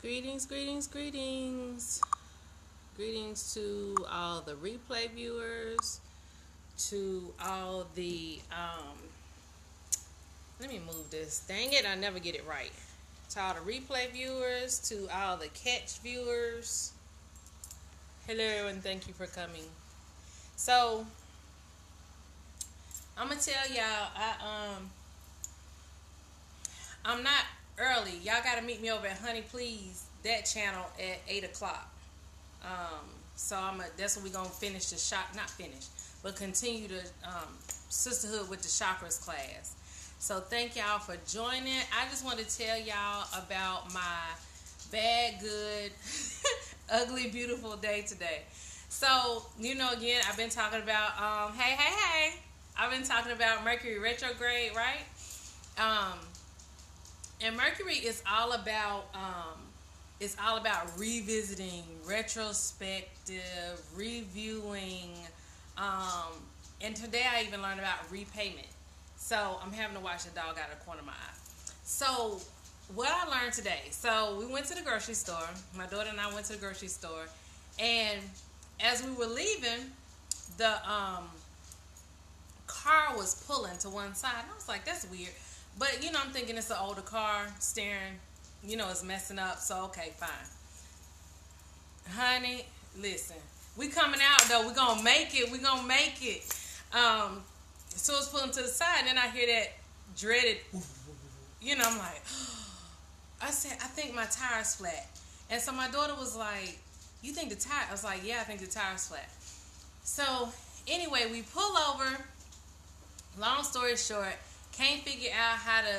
Greetings, greetings, greetings. Greetings to all the replay viewers, to all the, let me move this. Dang it, I never get it right. To all the replay viewers, to all the Katch viewers. Hello, and thank you for coming. So, I'm going to tell y'all, I'm not early. Y'all got to meet me over at Honey Please, that channel at 8 o'clock. So that's what we're going to finish the not finish, but continue the Sisterhood with the Chakras class. So thank y'all for joining. I just want to tell y'all about my bad, good, ugly, beautiful day today. So, again, I've been talking about, hey. I've been talking about Mercury retrograde, right? And Mercury is all about revisiting, retrospective, reviewing, and today I even learned about repayment. So I'm having to watch the dog out of the corner of my eye. So what I learned today, so we went to the grocery store. My daughter and I went to the grocery store, and as we were leaving, the car was pulling to one side. And I was like, that's weird. But, I'm thinking it's an older car, steering, it's messing up. So, okay, fine. Honey, listen. We coming out, though. We going to make it. We going to make it. So it's pulling to the side, and then I hear that dreaded, I'm like, I said, I think my tire's flat. And so my daughter was like, you think the tire? I was like, yeah, I think the tire's flat. So, anyway, we pull over. Long story short, can't figure out how to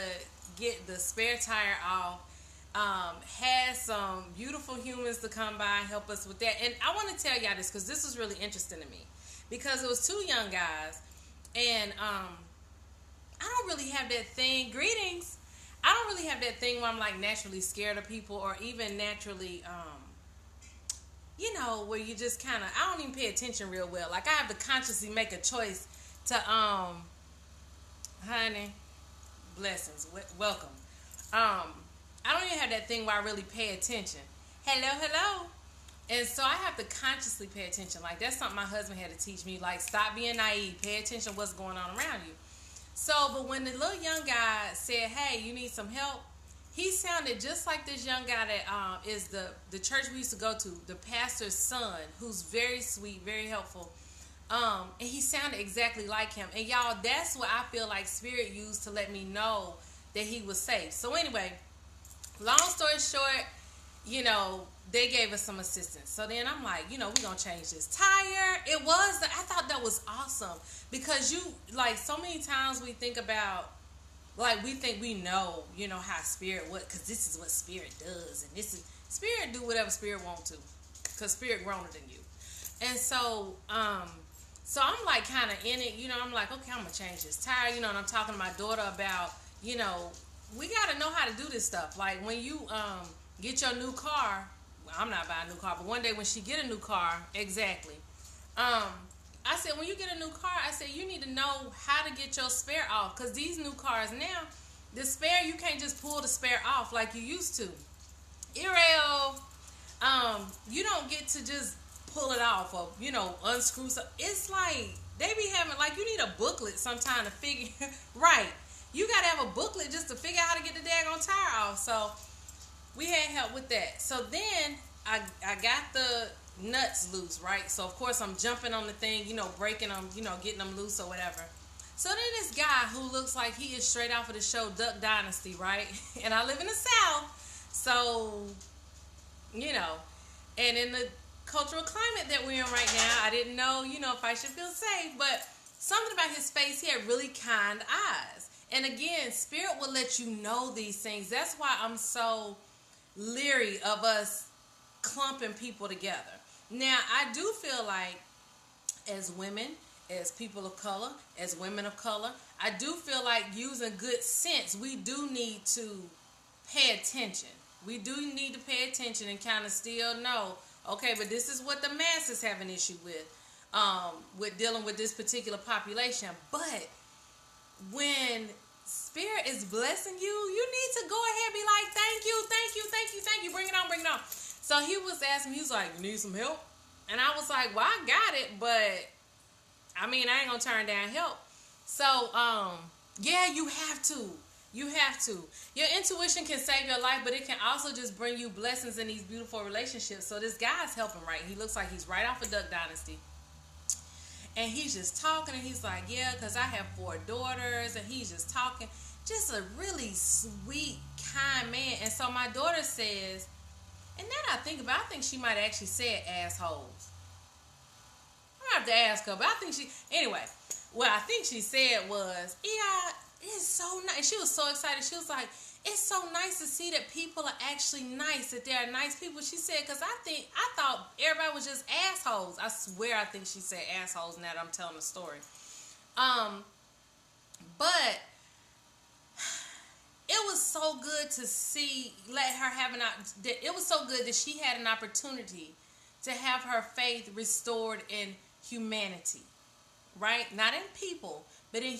get the spare tire off. Had some beautiful humans to come by and help us with that. And I want to tell y'all this because this was really interesting to me. Because it was two young guys. And I don't really have that thing. Greetings. I don't really have that thing where I'm like naturally scared of people or even naturally, where you just kind of, I don't even pay attention real well. Like I have to consciously make a choice to, honey, blessings, welcome. I don't even have that thing where I really pay attention. Hello. And so I have to consciously pay attention. Like that's something my husband had to teach me. Like stop being naive. Pay attention to what's going on around you. So, but when the little young guy said, hey, you need some help, he sounded just like this young guy that is the church we used to go to, the pastor's son, who's very sweet, very helpful. And he sounded exactly like him. And y'all, that's what I feel like Spirit used to let me know that he was safe. So anyway, long story short, they gave us some assistance. So then I'm like, we're going to change this tire. I thought that was awesome. Because so many times we think about, we think we know, how Spirit, because this is what Spirit does. And this is, Spirit do whatever Spirit wants to. Because Spirit growner than you. And so, so I'm like kind of in it, I'm like, okay, I'm going to change this tire, and I'm talking to my daughter about, we got to know how to do this stuff. Like when you get your new car, well, I'm not buying a new car, but one day when she get a new car, exactly. I said, when you get a new car, I said, you need to know how to get your spare off. Because these new cars now, the spare, you can't just pull the spare off like you used to. Ireo, you don't get to just pull it off or, unscrew something. It's like, they be having, you need a booklet sometime to figure, right. You got to have a booklet just to figure out how to get the daggone tire off. So, we had help with that. So, then, I got the nuts loose, right? So, of course, I'm jumping on the thing, breaking them, getting them loose or whatever. So, then this guy who looks like he is straight off of the show Duck Dynasty, right? And I live in the South. So, and in the cultural climate that we're in right now, I didn't know, if I should feel safe, but something about his face, he had really kind eyes. And again, Spirit will let you know these things. That's why I'm so leery of us clumping people together. Now, I do feel like as women, as people of color, as women of color, I do feel like using good sense, we do need to pay attention. We do need to pay attention and kind of still know, okay, but this is what the masses have an issue with dealing with this particular population. But when Spirit is blessing you, you need to go ahead and be like, thank you, thank you, thank you, thank you. Bring it on, bring it on. So he was asking me, he was like, you need some help? And I was like, well, I got it, but I mean, I ain't gonna turn down help. So, yeah, you have to. You have to. Your intuition can save your life, but it can also just bring you blessings in these beautiful relationships. So this guy's helping, right? He looks like he's right off of Duck Dynasty. And he's just talking, and he's like, yeah, because I have 4 daughters, and he's just talking. Just a really sweet, kind man. And so my daughter says, and then I think about it, I think she might have actually said assholes. I have to ask her, but I think anyway, what I think she said was, yeah, it's so nice. She was so excited. She was like, it's so nice to see that people are actually nice, that they're nice people. She said, because I thought everybody was just assholes. I swear I think she said assholes now that I'm telling the story. But it was so good to see, it was so good that she had an opportunity to have her faith restored in humanity, right? Not in people, but in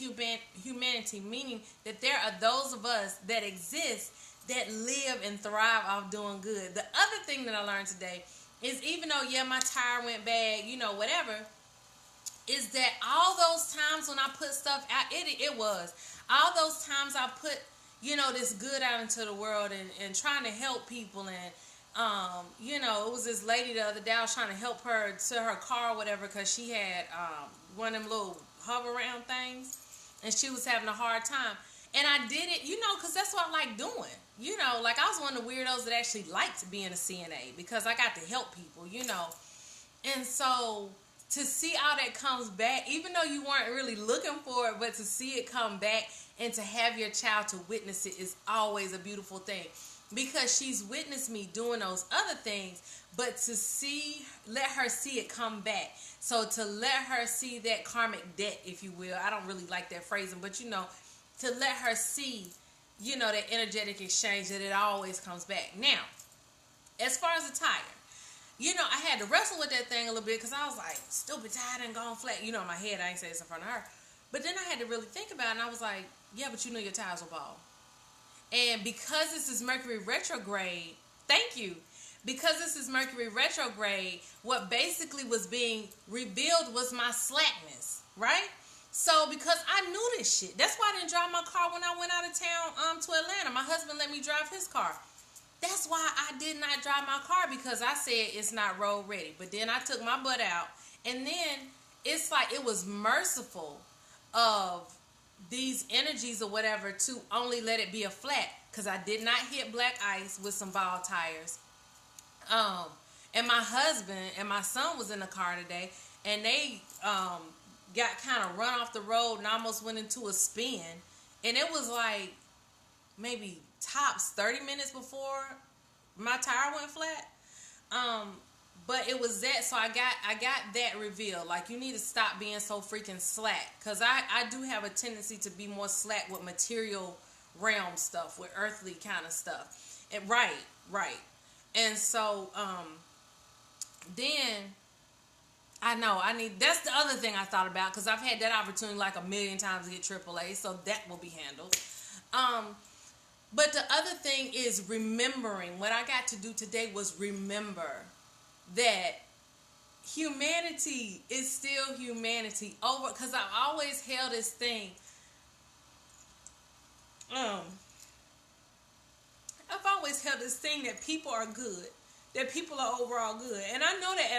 humanity, meaning that there are those of us that exist that live and thrive off doing good. The other thing that I learned today is, even though, yeah, my tire went bad, whatever, is that all those times when I put stuff out, it was, all those times I put, this good out into the world and trying to help people. And, it was this lady the other day, I was trying to help her to her car or whatever, because she had one of them little hover around things, and she was having a hard time. And I did it, because that's what I like doing. Like, I was one of the weirdos that actually liked being a CNA, because I got to help people, And so to see how that comes back, even though you weren't really looking for it, but to see it come back and to have your child to witness it is always a beautiful thing. Because she's witnessed me doing those other things, but to let her see it come back. So to let her see that karmic debt, if you will. I don't really like that phrasing, but to let her see, that energetic exchange, that it always comes back. Now, as far as the tire, I had to wrestle with that thing a little bit, because I was like, stupid tire done gone flat. In my head, I ain't say this in front of her. But then I had to really think about it, and I was like, yeah, but your tires will ball. And because this is Mercury retrograde, thank you. Because this is Mercury retrograde, what basically was being revealed was my slackness, right? So because I knew this shit, that's why I didn't drive my car when I went out of town to Atlanta. My husband let me drive his car. That's why I did not drive my car, because I said it's not road ready. But then I took my butt out, and then it's like it was merciful of these energies or whatever to only let it be a flat, because I did not hit black ice with some ball tires. And my husband and my son was in the car today, and they got kind of run off the road and almost went into a spin. And it was like maybe tops 30 minutes before my tire went flat. But it was that, so I got that revealed. Like, you need to stop being so freaking slack. Because I do have a tendency to be more slack with material realm stuff, with earthly kind of stuff. And right. And so, then, that's the other thing I thought about. Because I've had that opportunity like a million times to get AAA. So that will be handled. But the other thing is remembering. What I got to do today was remember that humanity is still humanity over, because I've always held this thing. I've always held this thing that people are good, that people are overall good, and I know that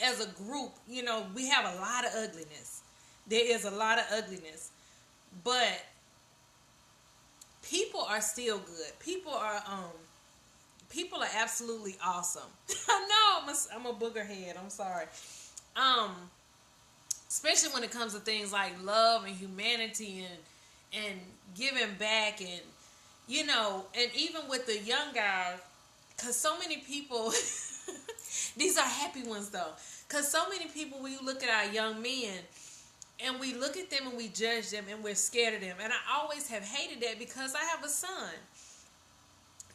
as a group, we have a lot of ugliness. There is a lot of ugliness, but people are still good. People are absolutely awesome. I know I'm a booger head. I'm sorry. Especially when it comes to things like love and humanity and giving back, and and even with the young guys, because so many people, these are happy ones though, because so many people, when you look at our young men, and we look at them and we judge them and we're scared of them. And I always have hated that, because I have a son.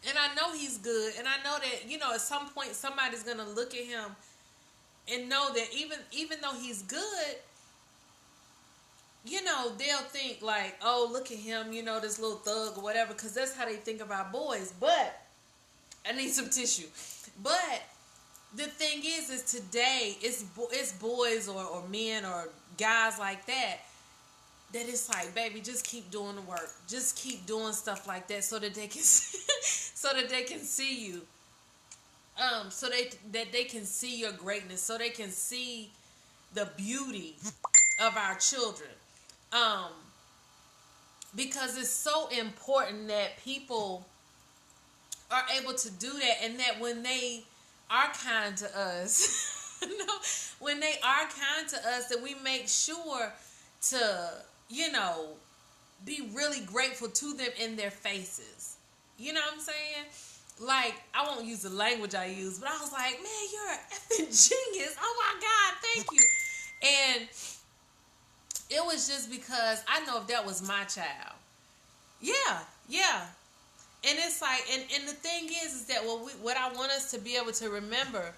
And I know he's good. And I know that, at some point somebody's going to look at him and know that even though he's good, they'll think like, oh, look at him, this little thug or whatever, because that's how they think about boys. But I need some tissue. But the thing is today it's boys or men or guys like that it's like, baby, just keep doing the work, just keep doing stuff like that, so that they can so that they can see you, so that they can see your greatness, so they can see the beauty of our children, because it's so important that people are able to do that, and that when they are kind to us, when they are kind to us, that we make sure to, be really grateful to them in their faces. You know what I'm saying? Like, I won't use the language I use, but I was like, man, you're an effing genius. Oh my God, thank you. And it was just because I know if that was my child. Yeah. And it's like, and the thing is that what I want us to be able to remember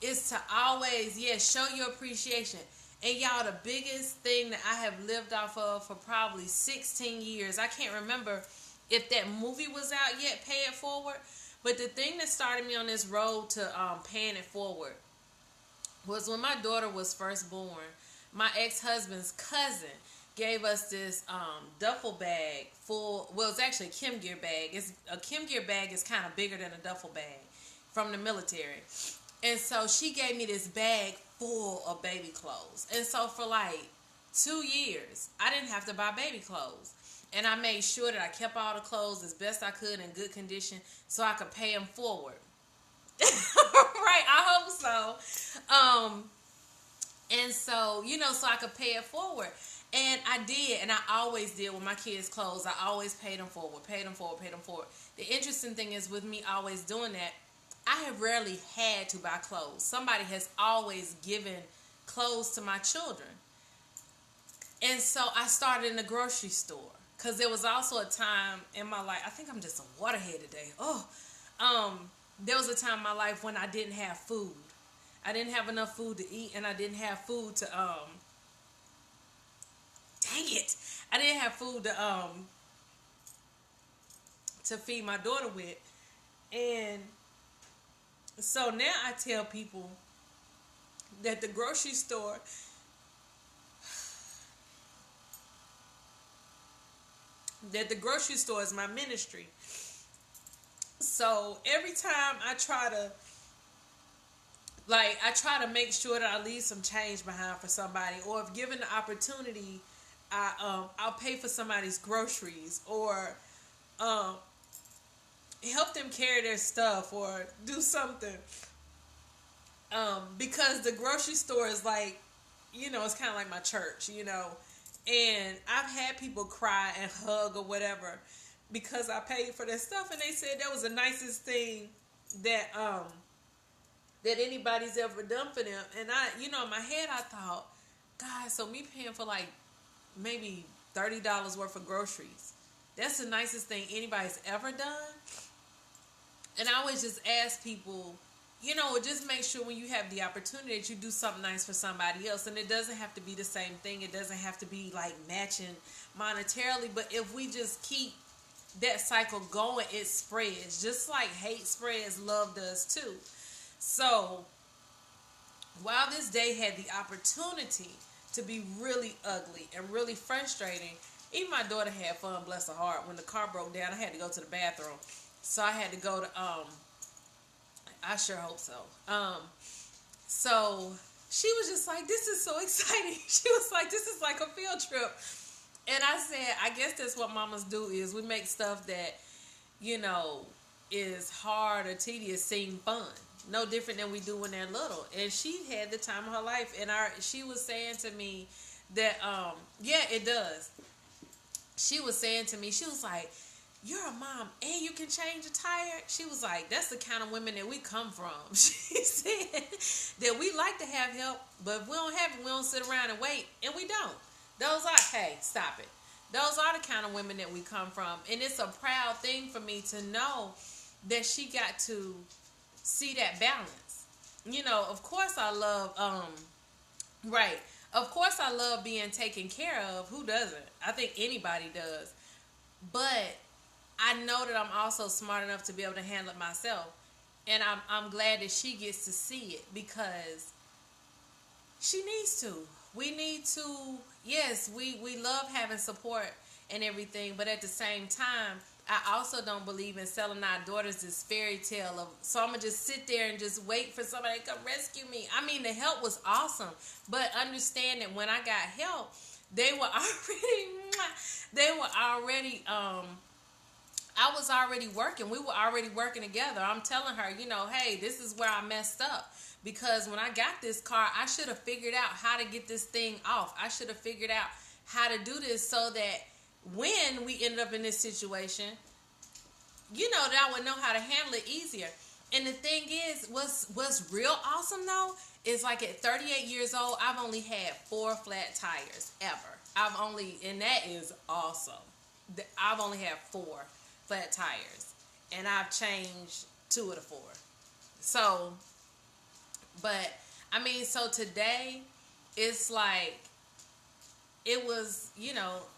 is to always, show your appreciation. And y'all, the biggest thing that I have lived off of for probably 16 years, I can't remember if that movie was out yet, Pay It Forward. But the thing that started me on this road to paying it forward was when my daughter was first born. My ex-husband's cousin gave us this duffel bag full. Well, it's actually a Kim Gear bag. A Kim Gear bag is kind of bigger than a duffel bag from the military. And so she gave me this bag full of baby clothes. And so for like 2 years, I didn't have to buy baby clothes. And I made sure that I kept all the clothes as best I could in good condition so I could pay them forward. Right, I hope so. And so, so I could pay it forward. And I did, and I always did with my kids' clothes. I always paid them forward. The interesting thing is, with me always doing that, I have rarely had to buy clothes. Somebody has always given clothes to my children. And so I started in the grocery store, because there was also a time in my life, I think I'm just a waterhead today. There was a time in my life when I didn't have food. I didn't have enough food to eat, and I didn't have food to, I didn't have food to feed my daughter with. And so now I tell people that the grocery store is my ministry. So every time I try to make sure that I leave some change behind for somebody, or if given the opportunity, I'll pay for somebody's groceries, or help them carry their stuff, or do something. Because the grocery store is like, it's kind of like my church, and I've had people cry and hug or whatever because I paid for their stuff, and they said that was the nicest thing that anybody's ever done for them. And I, in my head, I thought, God, so me paying for like maybe $30 worth of groceries, that's the nicest thing anybody's ever done. And I always just ask people, just make sure when you have the opportunity that you do something nice for somebody else. And it doesn't have to be the same thing. It doesn't have to be like matching monetarily. But if we just keep that cycle going, it spreads. Just like hate spreads, love does too. So while this day had the opportunity to be really ugly and really frustrating, even my daughter had fun, bless her heart. When the car broke down, I had to go to the bathroom. So I had to go to, I sure hope so. So she was just like, this is so exciting. She was like, this is like a field trip. And I said, I guess that's what mamas do, is we make stuff that, is hard or tedious seem fun. No different than we do when they're little. And she had the time of her life. And she was saying to me that, it does. She was saying to me, she was like, you're a mom and you can change a tire? She was like, that's the kind of women that we come from. She said that we like to have help, but if we don't have it, we don't sit around and wait. And we don't. Hey, stop it. Those are the kind of women that we come from. And it's a proud thing for me to know that she got to see that balance. Of course I love, Of course I love being taken care of. Who doesn't? I think anybody does. But I know that I'm also smart enough to be able to handle it myself. And I'm glad that she gets to see it because she needs to. We need to, yes, we love having support and everything, but at the same time, I also don't believe in selling our daughters this fairy tale of, so I'm going to just sit there and just wait for somebody to come rescue me. I mean, the help was awesome, but understand that when I got help, they were already, I was already working. We were already working together. I'm telling her, hey, this is where I messed up. Because when I got this car, I should have figured out how to get this thing off. I should have figured out how to do this so that when we ended up in this situation, that I would know how to handle it easier. And the thing is, what's real awesome though, is like at 38 years old, I've only had 4 flat tires ever. And that is awesome. I've only had 4 flat tires, and I've changed 2 of the 4. So, but I mean, so today it's like it was,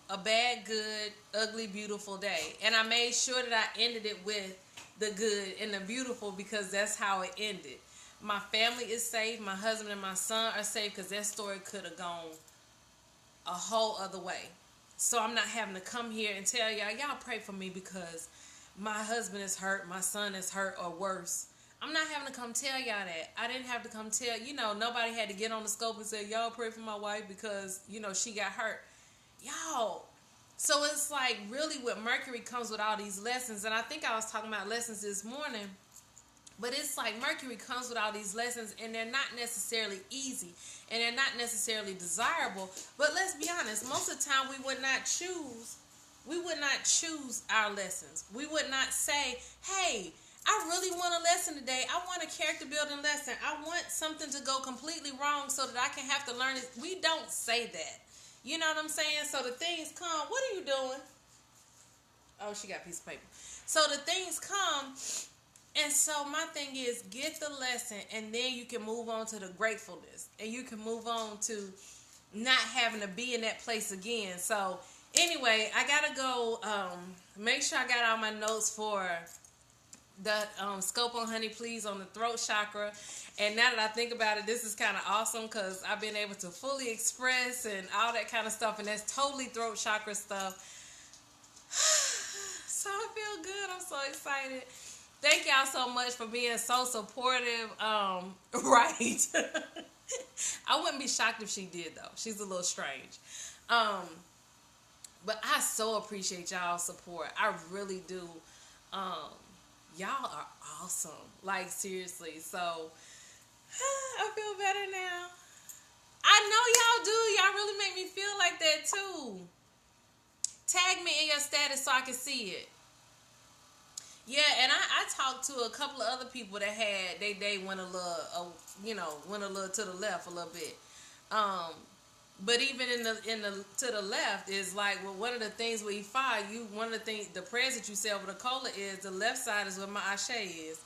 a bad, good, ugly, beautiful day, and I made sure that I ended it with the good and the beautiful because that's how it ended. My family is safe. My husband and my son are safe because that story could have gone a whole other way. So I'm not having to come here and tell y'all pray for me because my husband is hurt, my son is hurt, or worse. I'm not having to come tell y'all that. I didn't have to come tell, nobody had to get on the scope and say, y'all pray for my wife because, she got hurt. Y'all. So it's like really with Mercury comes with all these lessons. And I think I was talking about lessons this morning. But it's like Mercury comes with all these lessons, and they're not necessarily easy, and they're not necessarily desirable. But let's be honest, most of the time we would not choose our lessons. We would not say, hey, I really want a lesson today. I want a character building lesson. I want something to go completely wrong so that I can have to learn it. We don't say that. You know what I'm saying? So the things come. What are you doing? Oh, she got a piece of paper. So the things come. And so my thing is, get the lesson, and then you can move on to the gratefulness, and you can move on to not having to be in that place again. So anyway, I gotta go make sure I got all my notes for the scope on Honey Please on the throat chakra. And now that I think about it, this is kind of awesome because I've been able to fully express and all that kind of stuff, and that's totally throat chakra stuff. So I feel good. I'm so excited. Thank y'all so much for being so supportive. Right. I wouldn't be shocked if she did, though. She's a little strange. But I so appreciate y'all's support. I really do. Y'all are awesome. Like, seriously. So, I feel better now. I know y'all do. Y'all really make me feel like that, too. Tag me in your status so I can see it. Yeah, and I talked to a couple of other people that had they went a little went a little to the left a little bit, but even in the to the left is like, well, one of the things where you find one of the things, the prayers that you say over the cola is the left side is where my ashe is.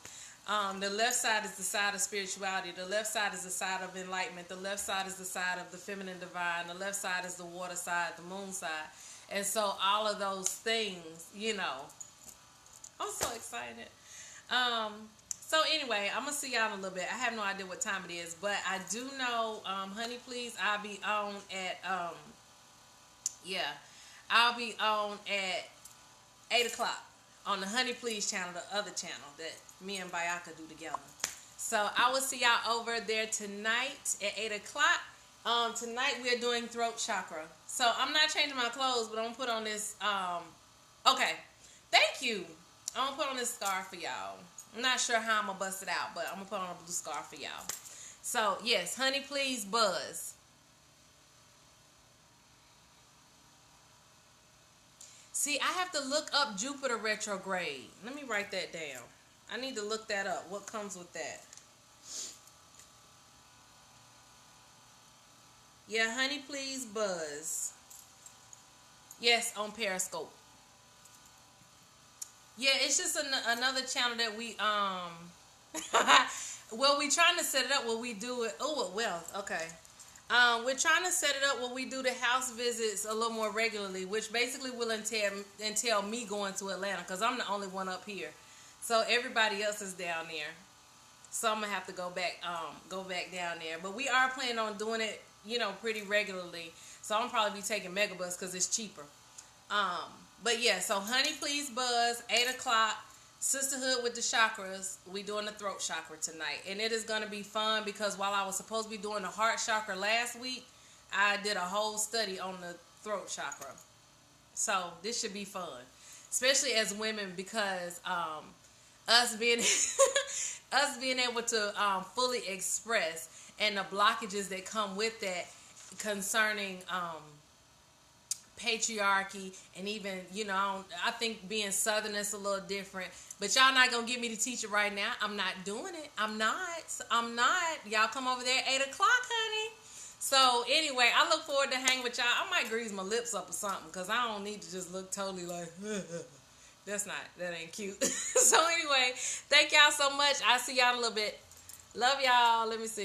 The left side is the side of spirituality. The left side is the side of enlightenment. The left side is the side of the feminine divine. The left side is the water side, the moon side, and so all of those things, I'm so excited. So anyway, I'm going to see y'all in a little bit. I have no idea what time it is, but I do know, Honey Please, I'll be on at, I'll be on at 8 o'clock on the Honey Please channel, the other channel that me and Bayaka do together. So I will see y'all over there tonight at 8 o'clock. Tonight we are doing throat chakra. So I'm not changing my clothes, but I'm going to put on this, okay, thank you. I'm going to put on this scarf for y'all. I'm not sure how I'm going to bust it out, but I'm going to put on a blue scarf for y'all. So, yes, Honey Please Buzz. See, I have to look up Jupiter retrograde. Let me write that down. I need to look that up. What comes with that? Yeah, Honey Please Buzz. Yes, on Periscope. Yeah, it's just another channel that we, well, we trying to set it up where we do it. Oh, wealth. Okay. We're trying to set it up where we do the house visits a little more regularly, which basically will entail me going to Atlanta because I'm the only one up here. So everybody else is down there. So I'm gonna have to go back down there. But we are planning on doing it, pretty regularly. So I'm probably be taking Megabus because it's cheaper. But yeah, so Honey Please Buzz, 8 o'clock, Sisterhood with the Chakras. We doing the throat chakra tonight. And it is going to be fun because while I was supposed to be doing the heart chakra last week, I did a whole study on the throat chakra. So this should be fun. Especially as women because us being able to fully express and the blockages that come with that concerning patriarchy and even, I think being Southern is a little different. But y'all not going to get me to teach it right now. I'm not doing it. I'm not. Y'all come over there at 8 o'clock, honey. So, anyway, I look forward to hanging with y'all. I might grease my lips up or something because I don't need to just look totally like, that ain't cute. So, anyway, thank y'all so much. I'll see y'all in a little bit. Love y'all. Let me see.